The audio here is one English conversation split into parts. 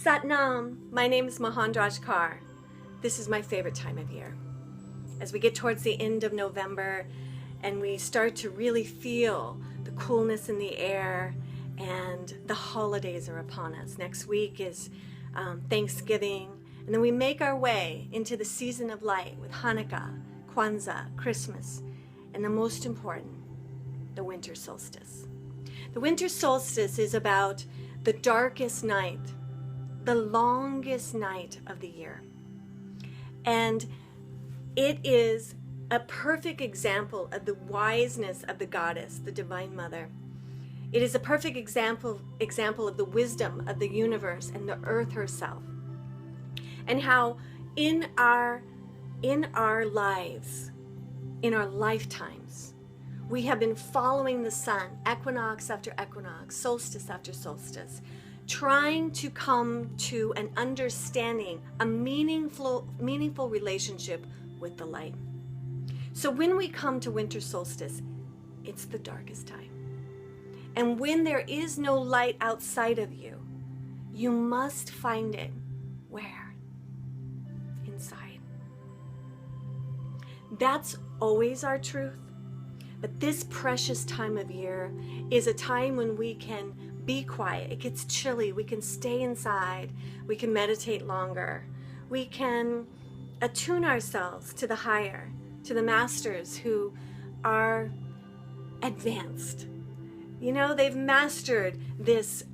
Satnam, my name is Mahandraj Kaur. This is my favorite time of year. As we get towards the end of November and we start to really feel the coolness in the air and the holidays are upon us. Next week is Thanksgiving, and then we make our way into the season of light with Hanukkah, Kwanzaa, Christmas, and the most important, the winter solstice. The winter solstice is about the darkest night, the longest night of the year. And it is a perfect example of the wiseness of the goddess, the Divine Mother. It is a perfect example of the wisdom of the universe and the earth herself. And how in our lives, in our lifetimes, we have been following the sun, equinox after equinox, solstice after solstice, trying to come to an understanding, a meaningful relationship with the light. So when we come to winter solstice, it's the darkest time. And when there is no light outside of you, you must find it. Where? Inside. That's always our truth. But this precious time of year is a time when we can be quiet. It gets chilly. We can stay inside. We can meditate longer. We can attune ourselves to the higher, to the masters who are advanced. You know, they've mastered this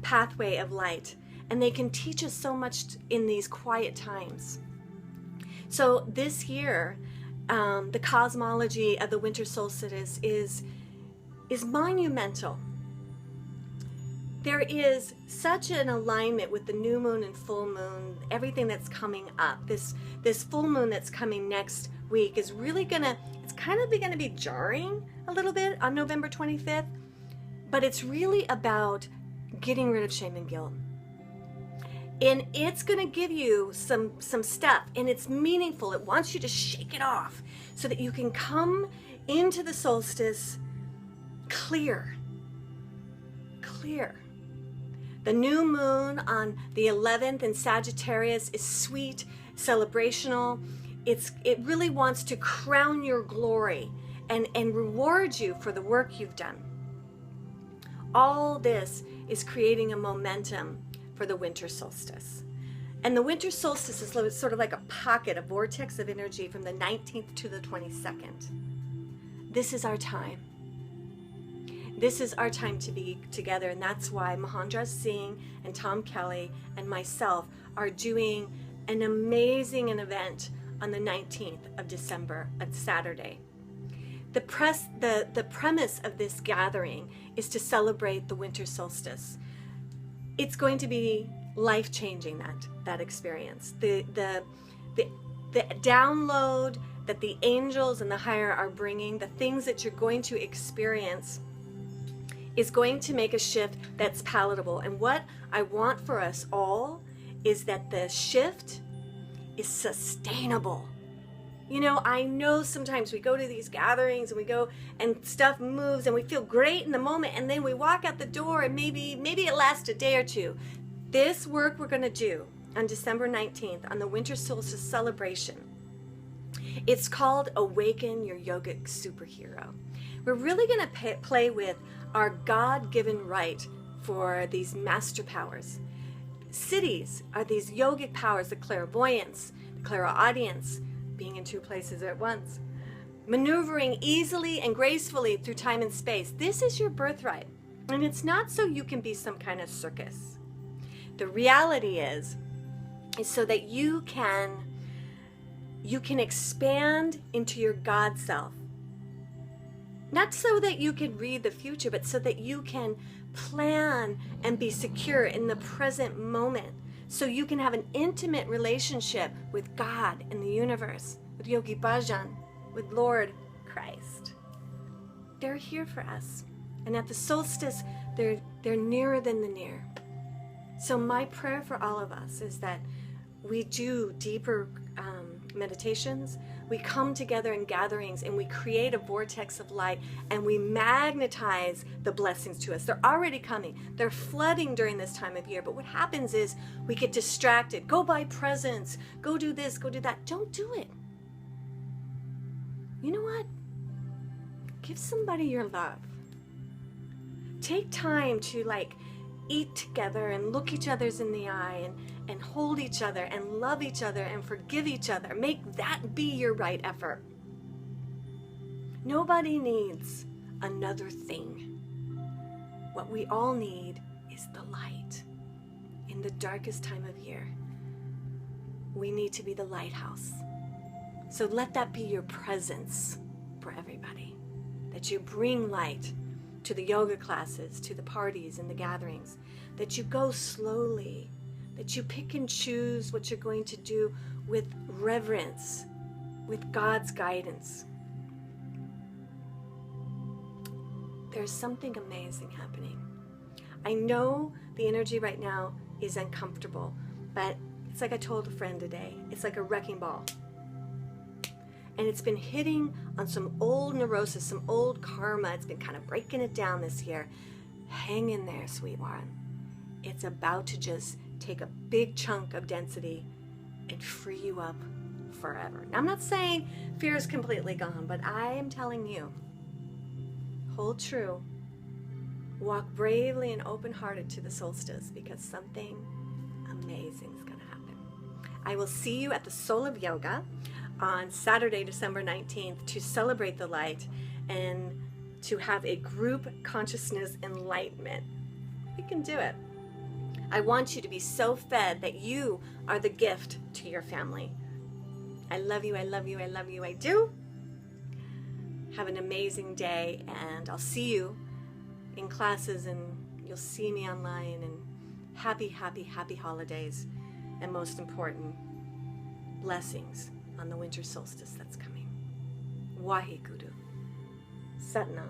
pathway of light, and they can teach us so much in these quiet times. So this year, the cosmology of the winter solstice is monumental. There is such an alignment with the new moon and full moon, everything that's coming up. This full moon that's coming next week is really it's kind of gonna be jarring a little bit on November 25th, but it's really about getting rid of shame and guilt. And it's gonna give you some stuff, and it's meaningful. It wants you to shake it off so that you can come into the solstice clear. The new moon on the 11th in Sagittarius is sweet, celebrational. It really wants to crown your glory and reward you for the work you've done. All this is creating a momentum for the winter solstice. And the winter solstice is sort of like a pocket, a vortex of energy from the 19th to the 22nd. This is our time. This is our time to be together, and that's why Mahandraj Singh and Tom Kelly and myself are doing an amazing event on the 19th of December, on Saturday. The premise of this gathering is to celebrate the winter solstice. It's going to be life-changing, that experience. The download that the angels and the higher are bringing, the things that you're going to experience, is going to make a shift that's palatable. And what I want for us all is that the shift is sustainable. You know, I know sometimes we go to these gatherings and we go and stuff moves and we feel great in the moment, and then we walk out the door and maybe it lasts a day or two. This work we're going to do on December 19th on the winter solstice celebration, it's called Awaken Your Yogic Superhero. We're really going to play with our God-given right for these master powers. Siddhis are these yogic powers, the clairvoyance, the clairaudience, being in two places at once, maneuvering easily and gracefully through time and space. This is your birthright, and it's not so you can be some kind of circus. The reality is so that you can expand into your God self. Not so that you can read the future, but so that you can plan and be secure in the present moment. So you can have an intimate relationship with God and the universe, with Yogi Bhajan, with Lord Christ. They're here for us. And at the solstice, they're nearer than the near. So my prayer for all of us is that we do deeper meditations, we come together in gatherings and we create a vortex of light and we magnetize the blessings to us. They're already coming. They're flooding during this time of year. But what happens is we get distracted. Go buy presents. Go do this. Go do that. Don't do it. You know what? Give somebody your love. Take time to eat together and look each other's in the eye and hold each other and love each other and forgive each other. Make that be your right effort. Nobody needs another thing. What we all need is the light. In the darkest time of year, we need to be the lighthouse. So let that be your presence for everybody. That you bring light to the yoga classes, to the parties and the gatherings, that you go slowly, that you pick and choose what you're going to do with reverence, with God's guidance. There's something amazing happening. I know the energy right now is uncomfortable, but it's like I told a friend today, it's like a wrecking ball. And it's been hitting on some old neurosis, some old karma. It's been kind of breaking it down this year. Hang in there, sweet one. It's about to just take a big chunk of density and free you up forever. Now, I'm not saying fear is completely gone, but I am telling you, hold true. Walk bravely and open-hearted to the solstice because something amazing is going to happen. I will see you at the Soul of Yoga on Saturday, December 19th to celebrate the light and to have a group consciousness enlightenment. We can do it. I want you to be so fed that you are the gift to your family. I love you, I love you, I love you, I do. Have an amazing day, and I'll see you in classes, and you'll see me online, and happy, happy, happy holidays, and most important, blessings on the winter solstice that's coming. Waheguru. Satnam.